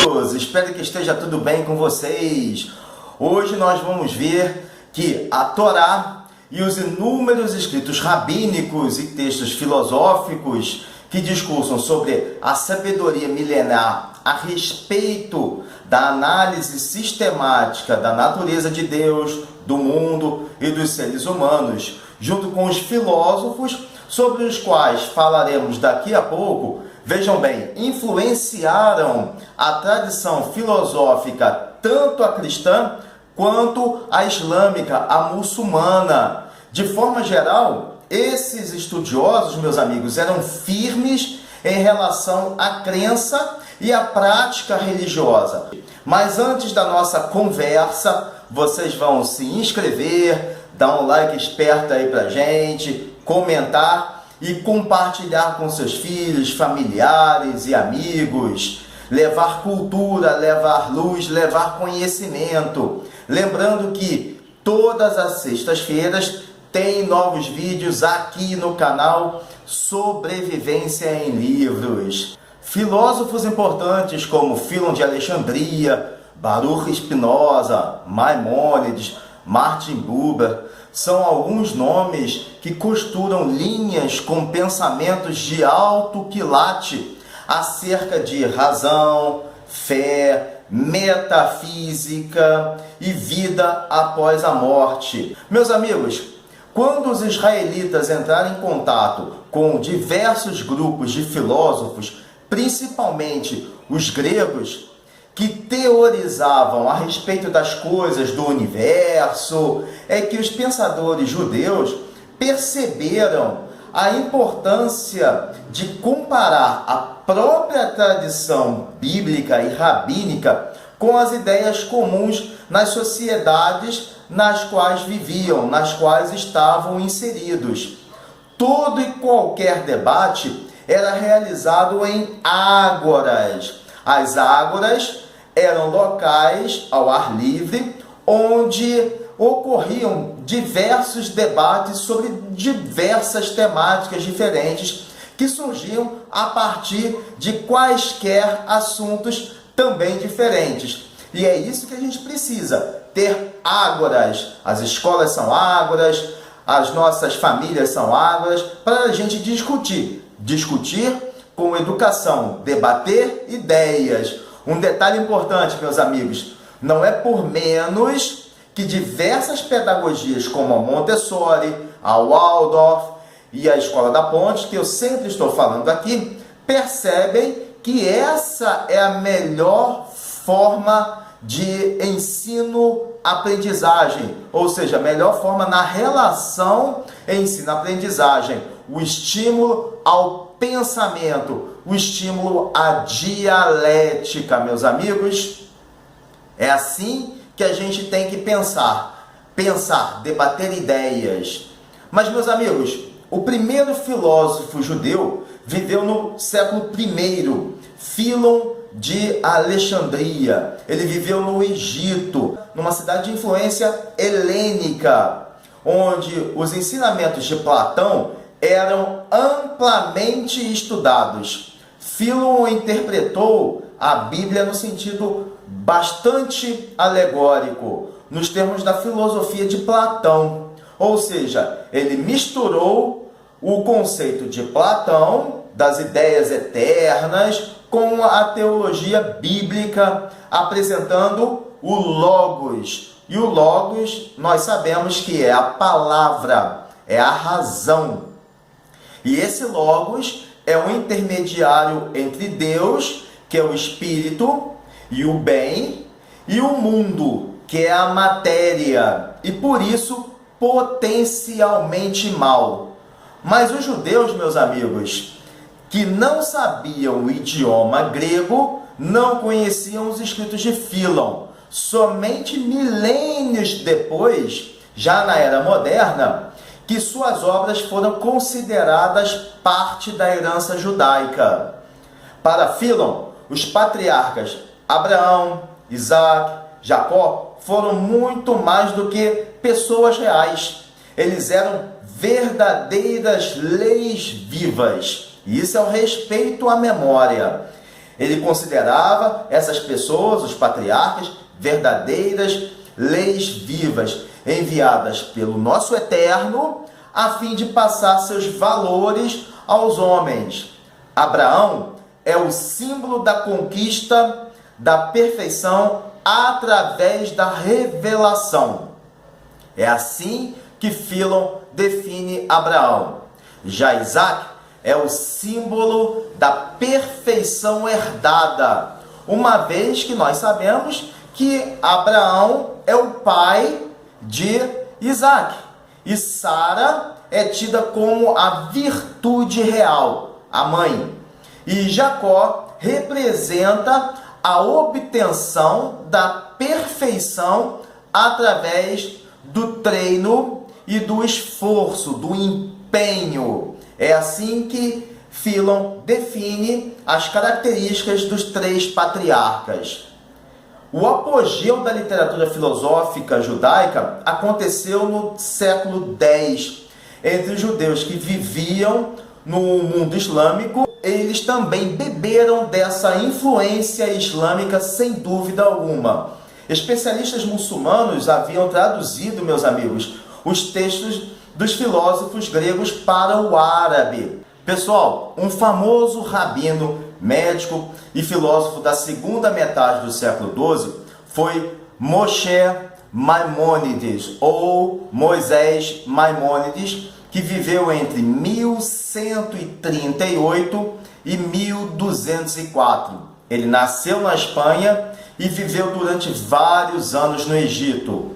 amigos, espero que esteja tudo bem com vocês. Hoje nós vamos ver que a Torá e os inúmeros escritos rabínicos e textos filosóficos que discursam sobre a sabedoria milenar a respeito da análise sistemática da natureza de Deus, do mundo e dos seres humanos, junto com os filósofos sobre os quais falaremos daqui a pouco, vejam bem, influenciaram a tradição filosófica tanto a cristã quanto a islâmica, a muçulmana. De forma geral, esses estudiosos, meus amigos, eram firmes em relação à crença e à prática religiosa. Mas antes da nossa conversa, vocês vão se inscrever, dar um like esperto aí pra gente, comentar e compartilhar com seus filhos, familiares e amigos. Levar cultura, levar luz, levar conhecimento. Lembrando que todas as sextas-feiras tem novos vídeos aqui no canal Sobrevivência em Livros. Filósofos importantes como Filon de Alexandria, Baruch Spinoza, Maimônides, Martin Buber são alguns nomes que costuram linhas com pensamentos de alto quilate acerca de razão, fé, metafísica e vida após a morte. Meus amigos, quando os israelitas entraram em contato com diversos grupos de filósofos, principalmente os gregos, que teorizavam a respeito das coisas do universo, é que os pensadores judeus perceberam a importância de comparar a própria tradição bíblica e rabínica com as ideias comuns nas sociedades nas quais viviam, nas quais estavam inseridos. Todo e qualquer debate era realizado em ágoras. As ágoras eram locais ao ar livre, onde ocorriam diversos debates sobre diversas temáticas diferentes que surgiam a partir de quaisquer assuntos também diferentes. E é isso que a gente precisa, ter ágoras. As escolas são ágoras, as nossas famílias são ágoras, para a gente discutir com educação, debater ideias. Um detalhe importante, meus amigos, não é por menos que diversas pedagogias como a Montessori, a Waldorf e a Escola da Ponte, que eu sempre estou falando aqui, percebem que essa é a melhor forma de ensino-aprendizagem, ou seja, a melhor forma na relação ensino-aprendizagem, o estímulo ao pensamento, o estímulo à dialética, meus amigos. É assim que a gente tem que pensar, debater ideias. Mas, meus amigos, o primeiro filósofo judeu viveu no século I, Filon de Alexandria. Ele viveu no Egito, numa cidade de influência helênica, onde os ensinamentos de Platão eram amplamente estudados. Filon interpretou a Bíblia no sentido bastante alegórico, nos termos da filosofia de Platão. Ou seja, ele misturou o conceito de Platão, das ideias eternas, com a teologia bíblica, apresentando o Logos. E o Logos, nós sabemos que é a palavra, é a razão. E esse Logos é um intermediário entre Deus, que é o Espírito, e o bem, e o mundo, que é a matéria, e por isso potencialmente mal. Mas os judeus, meus amigos, que não sabiam o idioma grego, não conheciam os escritos de Filon. Somente milênios depois, já na Era Moderna, que suas obras foram consideradas parte da herança judaica. Para Filon, os patriarcas Abraão, Isaac, Jacó foram muito mais do que pessoas reais. Eles eram verdadeiras leis vivas. E isso é o respeito à memória. Ele considerava essas pessoas, os patriarcas, verdadeiras leis vivas, enviadas pelo nosso Eterno, a fim de passar seus valores aos homens. Abraão é o símbolo da conquista da perfeição através da revelação. É assim que Philon define Abraão. Já Isaac é o símbolo da perfeição herdada, uma vez que nós sabemos que Abraão é o pai de Isaac. E Sara é tida como a virtude real, a mãe. E Jacó representa a obtenção da perfeição através do treino e do esforço, do empenho. É assim que Philon define as características dos três patriarcas. O apogeu da literatura filosófica judaica aconteceu no século X, entre os judeus que viviam no mundo islâmico. Eles também beberam dessa influência islâmica sem dúvida alguma. Especialistas muçulmanos haviam traduzido, meus amigos, os textos dos filósofos gregos para o árabe. Pessoal, um famoso rabino, médico e filósofo da segunda metade do século XII foi Moshe Maimônides, ou Moisés Maimônides, que viveu entre 1138 e 1204. Ele nasceu na Espanha e viveu durante vários anos no Egito.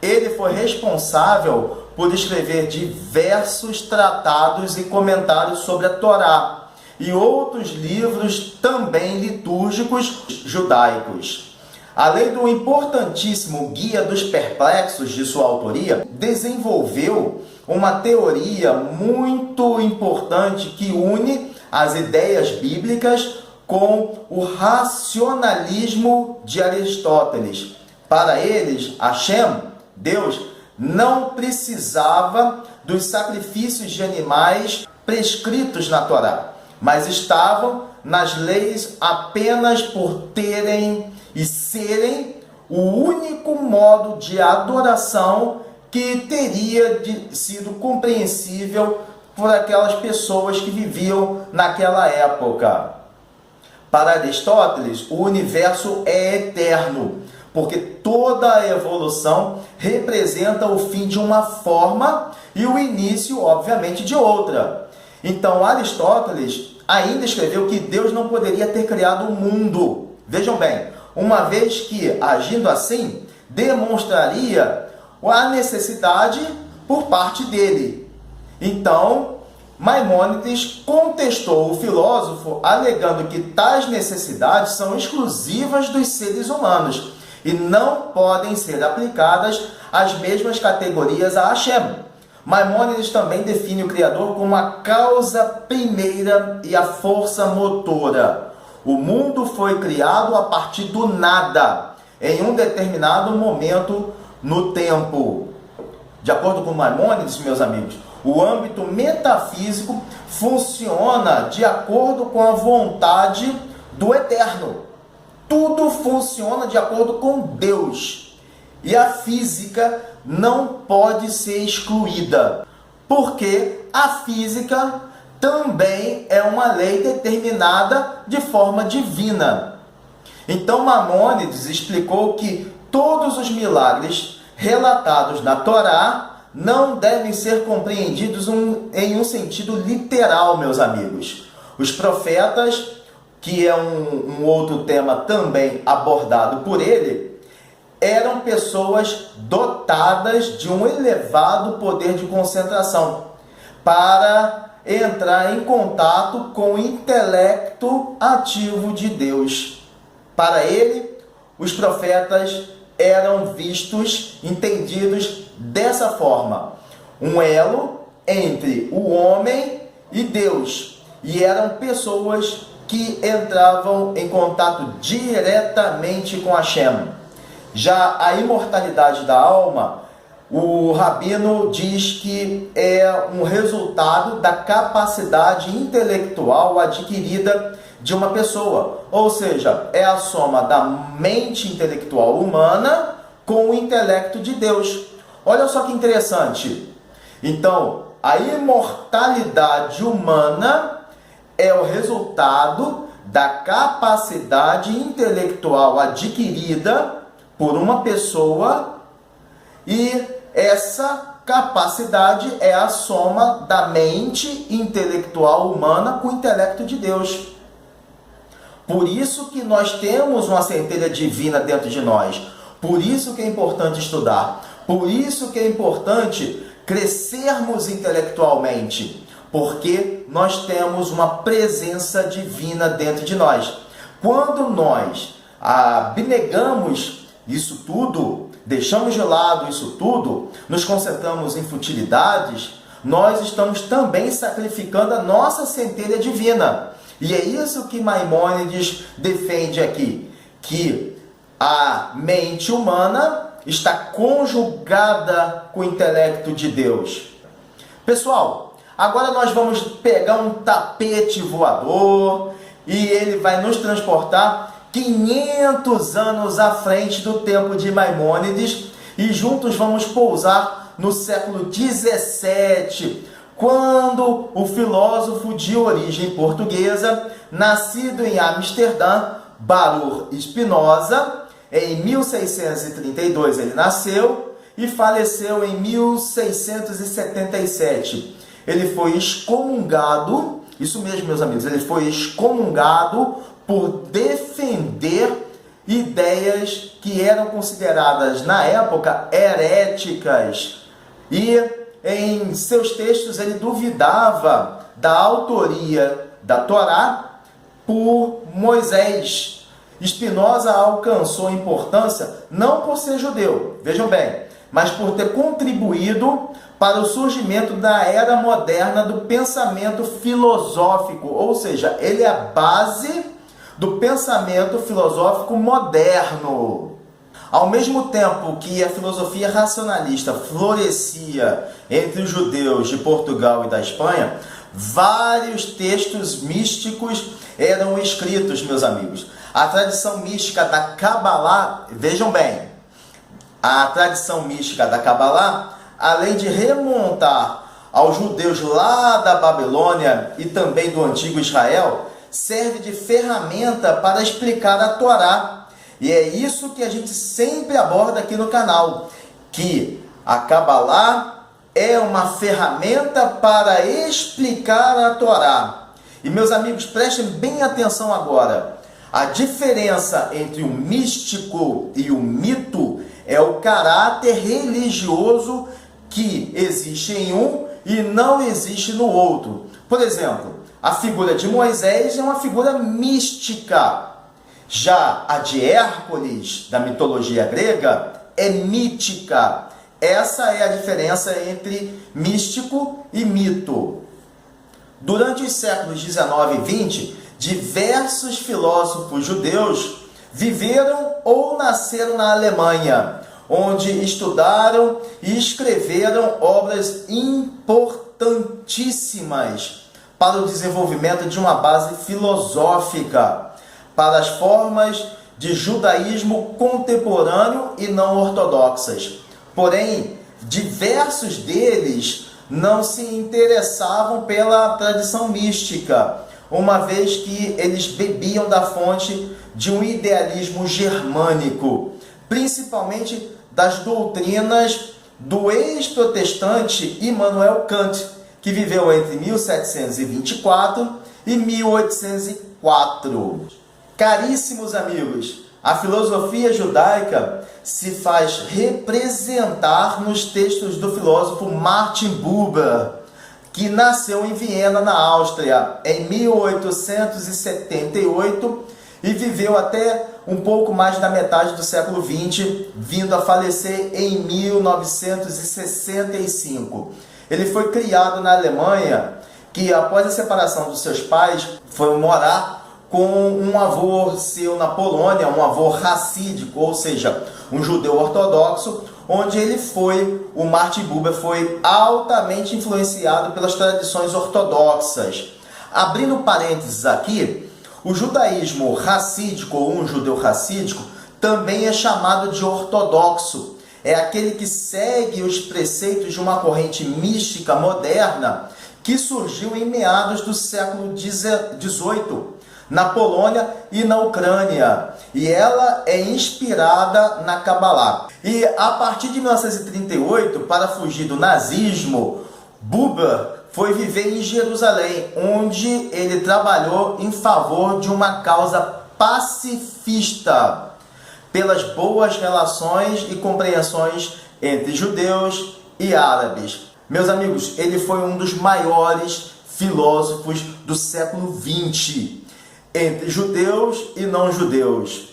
Ele foi responsável por escrever diversos tratados e comentários sobre a Torá e outros livros também litúrgicos judaicos. Além do importantíssimo Guia dos Perplexos de sua autoria, desenvolveu uma teoria muito importante que une as ideias bíblicas com o racionalismo de Aristóteles. Para eles, Hashem, Deus, não precisava dos sacrifícios de animais prescritos na Torá, mas estavam nas leis apenas por terem e serem o único modo de adoração que teria sido compreensível por aquelas pessoas que viviam naquela época. Para Aristóteles, o universo é eterno, porque toda a evolução representa o fim de uma forma e o início, obviamente, de outra. Então, Aristóteles ainda escreveu que Deus não poderia ter criado o mundo. Vejam bem, uma vez que, agindo assim, demonstraria a necessidade por parte dele. Então, Maimônides contestou o filósofo, alegando que tais necessidades são exclusivas dos seres humanos e não podem ser aplicadas às mesmas categorias a Hashem. Maimônides também define o Criador como a causa primeira e a força motora. O mundo foi criado a partir do nada, em um determinado momento no tempo. De acordo com Maimônides, meus amigos, o âmbito metafísico funciona de acordo com a vontade do Eterno. Tudo funciona de acordo com Deus. E a física não pode ser excluída, porque a física também é uma lei determinada de forma divina. Então Maimônides explicou que todos os milagres relatados na Torá não devem ser compreendidos em um sentido literal, meus amigos. Os profetas, que é um outro tema também abordado por ele, eram pessoas dotadas de um elevado poder de concentração para entrar em contato com o intelecto ativo de Deus. Para ele, os profetas eram vistos, entendidos dessa forma: um elo entre o homem e Deus, e eram pessoas que entravam em contato diretamente com Hashem. Já a imortalidade da alma, o rabino diz que é um resultado da capacidade intelectual adquirida de uma pessoa. Ou seja, é a soma da mente intelectual humana com o intelecto de Deus. Olha só que interessante. Então, a imortalidade humana é o resultado da capacidade intelectual adquirida por uma pessoa, e essa capacidade é a soma da mente intelectual humana com o intelecto de Deus. Por isso que nós temos uma centelha divina dentro de nós. Por isso que é importante estudar. Por isso que é importante crescermos intelectualmente. Porque nós temos uma presença divina dentro de nós. Quando nós abnegamos isso tudo, deixamos de lado isso tudo, nos concentramos em futilidades, nós estamos também sacrificando a nossa centelha divina. E é isso que Maimônides defende aqui, que a mente humana está conjugada com o intelecto de Deus. Pessoal, agora nós vamos pegar um tapete voador e ele vai nos transportar 500 anos à frente do tempo de Maimônides e juntos vamos pousar no século 17, quando o filósofo de origem portuguesa, nascido em Amsterdã, Baruch Spinoza, em 1632 ele nasceu e faleceu em 1677. Ele foi excomungado, isso mesmo, meus amigos, ele foi excomungado por defender ideias que eram consideradas na época heréticas. E em seus textos ele duvidava da autoria da Torá por Moisés. Spinoza alcançou importância não por ser judeu, vejam bem, mas por ter contribuído para o surgimento da era moderna do pensamento filosófico, ou seja, ele é a base do pensamento filosófico moderno. Ao mesmo tempo que a filosofia racionalista florescia entre os judeus de Portugal e da Espanha, vários textos místicos eram escritos, meus amigos. A tradição mística da Kabbalah, vejam bem, a tradição mística da Kabbalah, além de remontar aos judeus lá da Babilônia e também do antigo Israel, serve de ferramenta para explicar a Torá. E é isso que a gente sempre aborda aqui no canal, que a Kabbalah é uma ferramenta para explicar a Torá. E meus amigos, prestem bem atenção agora. A diferença entre o místico e o mito é o caráter religioso que existe em um e não existe no outro. Por exemplo, a figura de Moisés é uma figura mística. Já a de Hércules, da mitologia grega, é mítica. Essa é a diferença entre místico e mito. Durante os séculos 19 e 20, diversos filósofos judeus viveram ou nasceram na Alemanha, onde estudaram e escreveram obras importantíssimas para o desenvolvimento de uma base filosófica, para as formas de judaísmo contemporâneo e não ortodoxas. Porém, diversos deles não se interessavam pela tradição mística, uma vez que eles bebiam da fonte de um idealismo germânico, principalmente das doutrinas do ex-protestante Immanuel Kant, que viveu entre 1724 e 1804. Caríssimos amigos, a filosofia judaica se faz representar nos textos do filósofo Martin Buber, que nasceu em Viena, na Áustria, em 1878 e viveu até um pouco mais da metade do século XX, vindo a falecer em 1965. Ele foi criado na Alemanha, que após a separação dos seus pais, foi morar com um avô seu na Polônia, um avô racídico, ou seja, um judeu ortodoxo, onde o Martin Buber foi altamente influenciado pelas tradições ortodoxas. Abrindo parênteses aqui, o judaísmo racídico, ou um judeu racídico, também é chamado de ortodoxo. É aquele que segue os preceitos de uma corrente mística moderna que surgiu em meados do século XVIII, na Polônia e na Ucrânia. E ela é inspirada na Kabbalah. E a partir de 1938, para fugir do nazismo, Buber foi viver em Jerusalém, onde ele trabalhou em favor de uma causa pacifista, pelas boas relações e compreensões entre judeus e árabes. Meus amigos, ele foi um dos maiores filósofos do século XX, entre judeus e não judeus.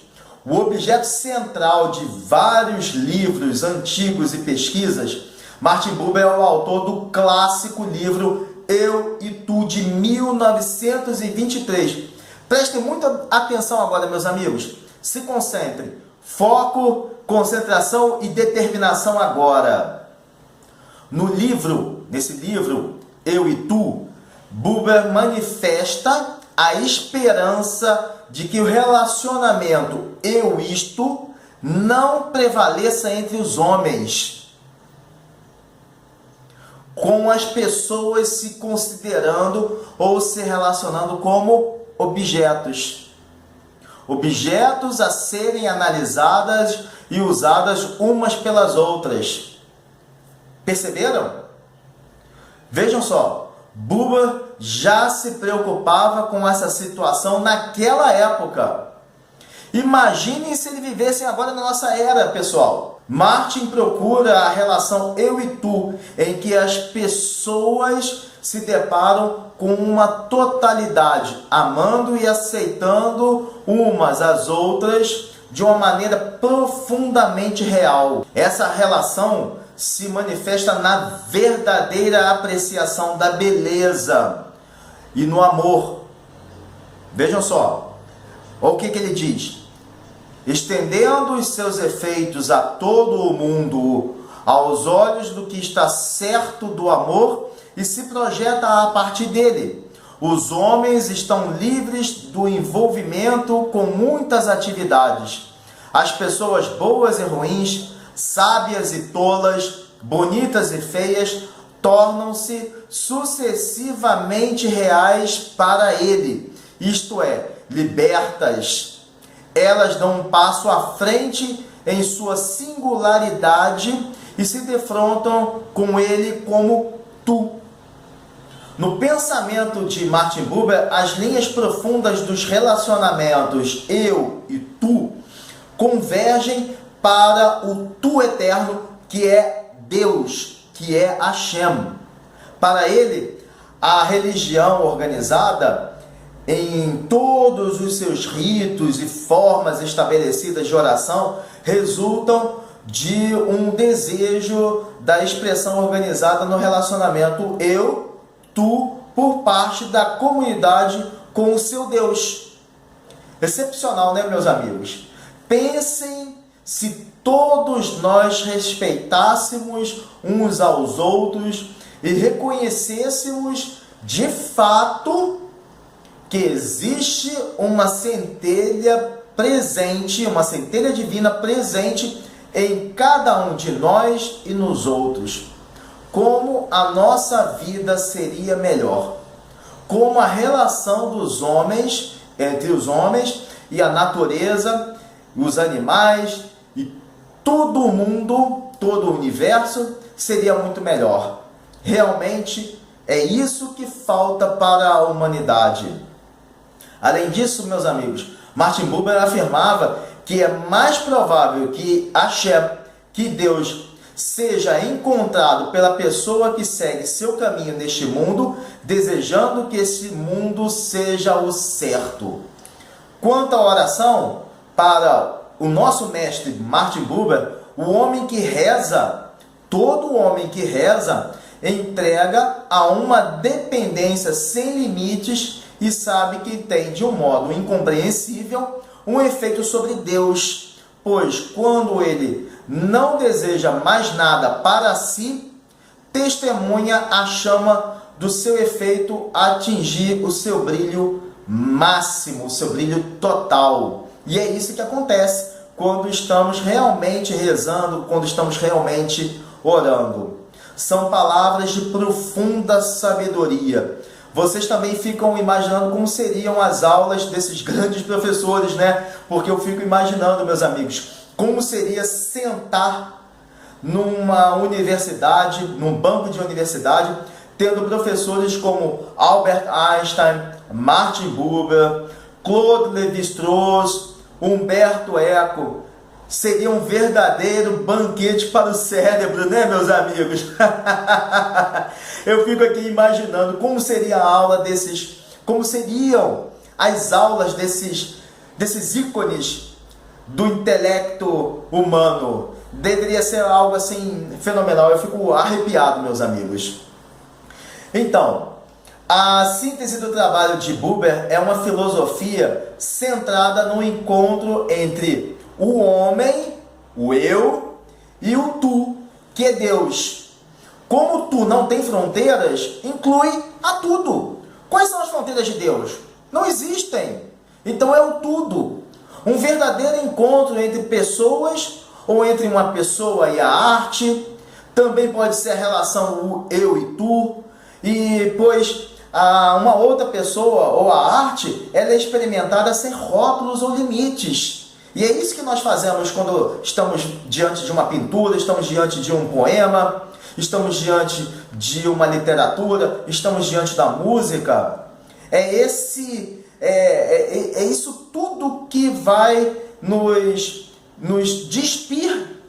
O objeto central de vários livros antigos e pesquisas, Martin Buber é o autor do clássico livro Eu e Tu, de 1923. Prestem muita atenção agora, meus amigos. Se concentrem. Foco, concentração e determinação agora. Nesse livro, Eu e Tu, Buber manifesta a esperança de que o relacionamento eu-isto não prevaleça entre os homens, com as pessoas se considerando ou se relacionando como objetos a serem analisadas e usadas umas pelas outras. Perceberam? Vejam só, Buber já se preocupava com essa situação naquela época. Imaginem se ele vivesse agora na nossa era, pessoal. Martin procura a relação eu e tu, em que as pessoas se deparam com uma totalidade, amando e aceitando umas às outras de uma maneira profundamente real. Essa relação se manifesta na verdadeira apreciação da beleza e no amor. Vejam só, olha o que ele diz: estendendo os seus efeitos a todo o mundo, aos olhos do que está certo do amor e se projeta a partir dele. Os homens estão livres do envolvimento com muitas atividades. As pessoas boas e ruins, sábias e tolas, bonitas e feias, tornam-se sucessivamente reais para ele, isto é, libertas. Elas dão um passo à frente em sua singularidade e se defrontam com ele como tu. No pensamento de Martin Buber, as linhas profundas dos relacionamentos eu e tu convergem para o tu eterno, que é Deus, que é Hashem. Para ele, a religião organizada, em todos os seus ritos e formas estabelecidas de oração, resultam de um desejo da expressão organizada no relacionamento eu, tu, por parte da comunidade com o seu Deus. Excepcional, né, meus amigos? Pensem se todos nós respeitássemos uns aos outros e reconhecêssemos de fato que existe uma centelha presente, uma centelha divina presente em cada um de nós e nos outros. Como a nossa vida seria melhor. Como a relação dos homens, entre os homens e a natureza, os animais e todo o mundo, todo o universo seria muito melhor. Realmente é isso que falta para a humanidade. Além disso, meus amigos, Martin Buber afirmava que é mais provável que Hashem, que Deus, seja encontrado pela pessoa que segue seu caminho neste mundo, desejando que esse mundo seja o certo. Quanto à oração, para o nosso mestre Martin Buber, o homem que reza, todo homem que reza, entrega a uma dependência sem limites e sabe que tem, de um modo incompreensível, um efeito sobre Deus, pois quando ele não deseja mais nada para si, testemunha a chama do seu efeito atingir o seu brilho máximo, o seu brilho total. E é isso que acontece quando estamos realmente rezando, quando estamos realmente orando. São palavras de profunda sabedoria. Vocês também ficam imaginando como seriam as aulas desses grandes professores, né? Porque eu fico imaginando, meus amigos, como seria sentar numa universidade, num banco de universidade, tendo professores como Albert Einstein, Martin Buber, Claude Lévi-Strauss, Humberto Eco. Seria um verdadeiro banquete para o cérebro, né, meus amigos? Eu fico aqui imaginando como seria a aula desses, como seriam as aulas desses ícones do intelecto humano. Deveria ser algo assim fenomenal. Eu fico arrepiado, meus amigos. Então, a síntese do trabalho de Buber é uma filosofia centrada no encontro entre o homem, o eu, e o tu, que é Deus. Como o tu não tem fronteiras, inclui a tudo. Quais são as fronteiras de Deus? Não existem. Então é o tudo. Um verdadeiro encontro entre pessoas, ou entre uma pessoa e a arte. Também pode ser a relação o eu e tu. E pois uma outra pessoa ou a arte, ela é experimentada sem rótulos ou limites. E é isso que nós fazemos quando estamos diante de uma pintura, estamos diante de um poema, estamos diante de uma literatura, estamos diante da música. É isso tudo que vai nos despir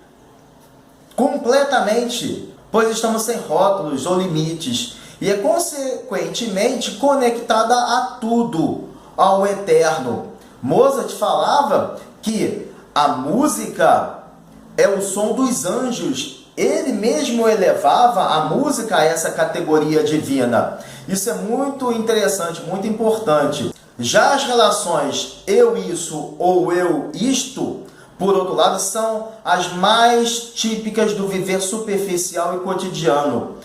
completamente, pois estamos sem rótulos ou limites. E é consequentemente conectada a tudo, ao eterno. Mozart falava que a música é o som dos anjos. Ele mesmo elevava a música a essa categoria divina. Isso é muito interessante, muito importante. Já as relações eu isso ou eu isto, por outro lado, são as mais típicas do viver superficial e cotidiano,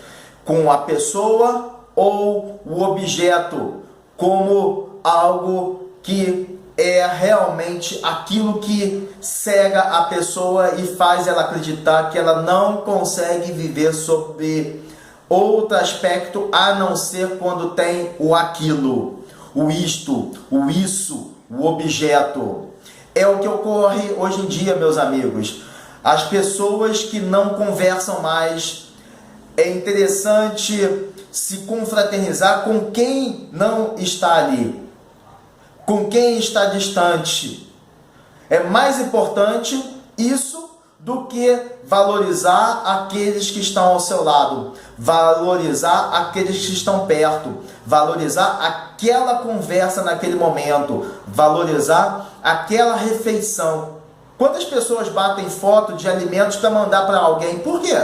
com a pessoa ou o objeto, como algo que é realmente aquilo que cega a pessoa e faz ela acreditar que ela não consegue viver sob outro aspecto a não ser quando tem o aquilo, o isto, o isso, o objeto. É o que ocorre hoje em dia, meus amigos. As pessoas que não conversam mais, é interessante se confraternizar com quem não está ali, com quem está distante. É mais importante isso do que valorizar aqueles que estão ao seu lado, valorizar aqueles que estão perto, valorizar aquela conversa naquele momento, valorizar aquela refeição. Quantas pessoas batem foto de alimentos para mandar para alguém? Por quê?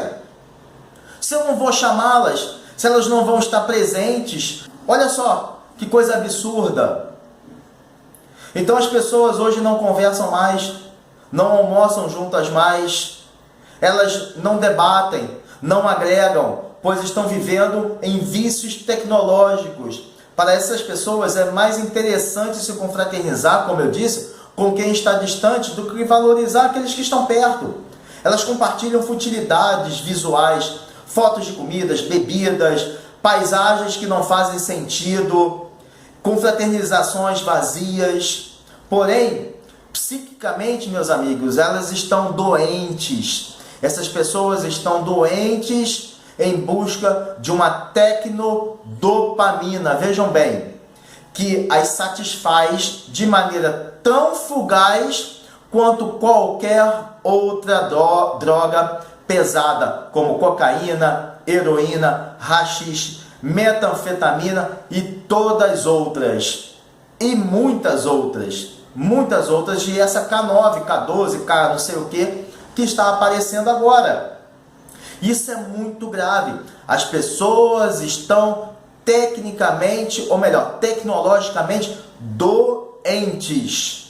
Se eu não vou chamá-las, se elas não vão estar presentes, olha só que coisa absurda. Então as pessoas hoje não conversam mais, não almoçam juntas mais, elas não debatem, não agregam, pois estão vivendo em vícios tecnológicos. Para essas pessoas é mais interessante se confraternizar, como eu disse, com quem está distante do que valorizar aqueles que estão perto. Elas compartilham futilidades visuais, fotos de comidas, bebidas, paisagens que não fazem sentido, confraternizações vazias. Porém, psiquicamente, meus amigos, elas estão doentes. Essas pessoas estão doentes em busca de uma tecnodopamina. Vejam bem, que as satisfaz de maneira tão fugaz quanto qualquer outra droga pesada, como cocaína, heroína, haxixe, metanfetamina e todas outras. E muitas outras, e essa K9, K12, K não sei o que está aparecendo agora. Isso é muito grave. As pessoas estão tecnicamente, ou melhor, tecnologicamente doentes,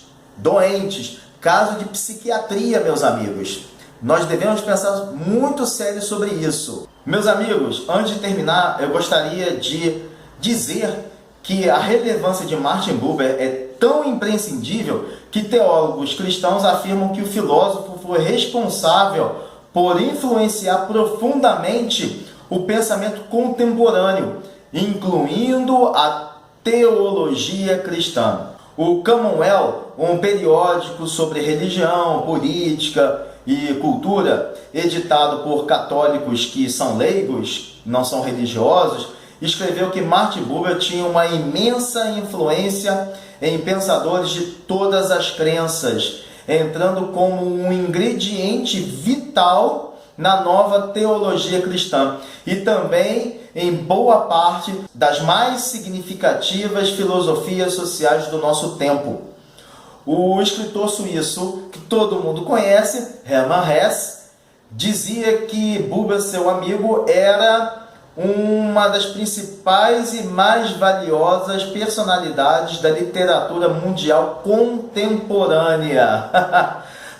caso de psiquiatria, meus amigos. Nós devemos pensar muito sério sobre isso. Meus amigos, antes de terminar, eu gostaria de dizer que a relevância de Martin Buber é tão imprescindível que teólogos cristãos afirmam que o filósofo foi responsável por influenciar profundamente o pensamento contemporâneo, incluindo a teologia cristã. O Commonwealth, um periódico sobre religião, política e cultura, editado por católicos que são leigos, não são religiosos, escreveu que Martin Buber tinha uma imensa influência em pensadores de todas as crenças, entrando como um ingrediente vital na nova teologia cristã e também em boa parte das mais significativas filosofias sociais do nosso tempo. O escritor suíço, que todo mundo conhece, Hermann Hesse, dizia que Buber, seu amigo, era uma das principais e mais valiosas personalidades da literatura mundial contemporânea.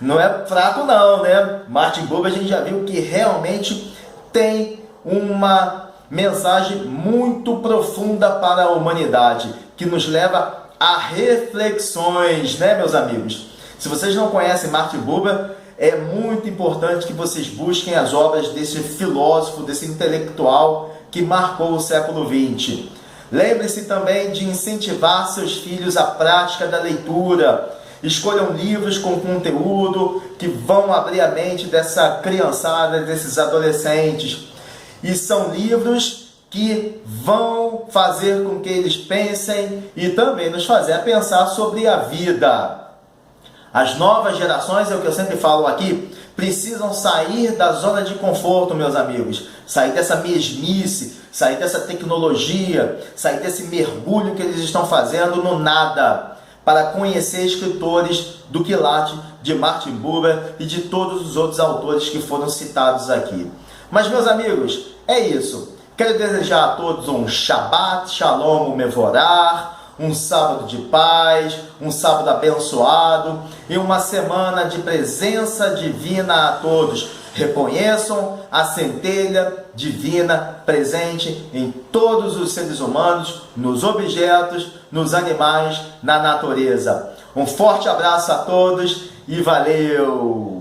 Não é fraco não, né? Martin Buber, a gente já viu que realmente tem uma mensagem muito profunda para a humanidade, que nos leva a reflexões, né, meus amigos? Se vocês não conhecem Martin Buber, é muito importante que vocês busquem as obras desse filósofo, desse intelectual que marcou o século XX. Lembre-se também de incentivar seus filhos à prática da leitura. Escolham livros com conteúdo que vão abrir a mente dessa criançada, desses adolescentes. E são livros que vão fazer com que eles pensem e também nos fazer pensar sobre a vida. As novas gerações, é o que eu sempre falo aqui, precisam sair da zona de conforto, meus amigos. Sair dessa mesmice, sair dessa tecnologia, sair desse mergulho que eles estão fazendo no nada, para conhecer escritores do quilate de Martin Buber e de todos os outros autores que foram citados aqui. Mas, meus amigos, é isso. Quero desejar a todos um Shabbat, Shalom Mevorach, um sábado de paz, um sábado abençoado e uma semana de presença divina a todos. Reconheçam a centelha divina presente em todos os seres humanos, nos objetos, nos animais, na natureza. Um forte abraço a todos e valeu!